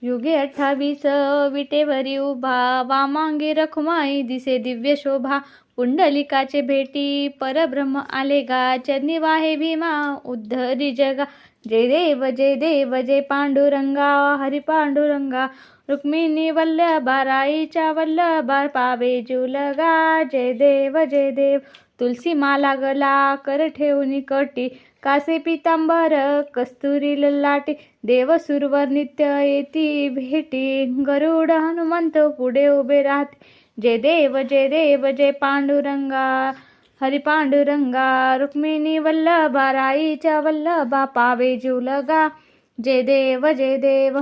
युगे 28 विटेवरी उभा, वामांगी रखुमाई दिसे दिव्य शोभा. पुंडलिकाचे भेटी परब्रह्म आले गा, चरणी वाहे भीमा उद्धरी जगा. जय देव जय पांडुरंगा, हरी पांडुरंगा. रुक्मिणी वल्लभा, राईच्या वल्लभा, पावे जुलगा. जय देव. तुलसी माला गला, कर ठेवून कटी, कासे पितांबर कस्तुरी ललाटी. देव सुरवर नित्य येती भेटी, गरुड हनुमंत पुढे उभे राहते. जय देव जय पांडुरंगा, हरी पांडुरंगा. रुक्मिणी वल्लभा, राईच्या वल्लभा, पावे जुलगा. जय देव.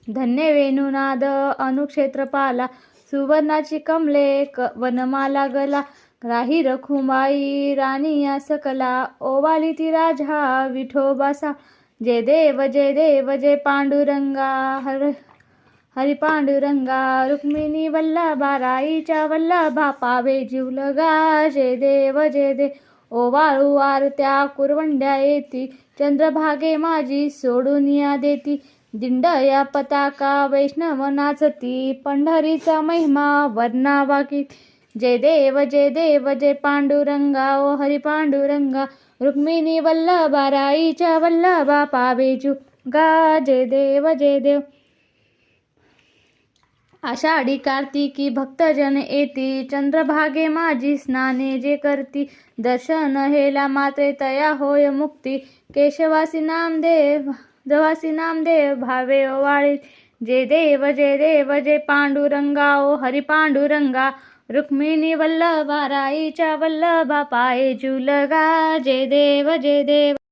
धन्य वेणुनाद अनुक्षेत्रपाला, सुवर्णाची कमले वनमाला गला. राही रखुमाई राणी या सकला, ओवाळी ती राजा विठोबासा. जय देव जय पांडुरंगा, हरी पांडुरंगा. रुक्मिणी वल्लभा, राईच्या वल्लभा, पावे जीवलगा. जय देव. ओवाळू आरत्या कुरवंड्या येती, चंद्रभागे माझी सोडून या देती. दिंडया पताका वैष्णव नाचती, पंढरीचा महिमा वर्णावा किती. जय देव जय पांडुरंगा, ओ हरी पांडुरंगा. रुक्मिणी वल्लभा, राईच्या वल्लभा, पावे जुगा. जय देव. आषाढी कार्तिकी भक्तजन येती, चंद्रभागे माझी स्नाने जे करती. दर्शन हेला मात्रे तया होय मुक्ती, केशवासी नामदेव भावे ओवाळी. जय देव जय पांडुरंगा, ओ हरी पांडुरंगा. रुक्मिणी वल्लभा, राईच्या वल्लभा, पाये जुलगा. जय देव.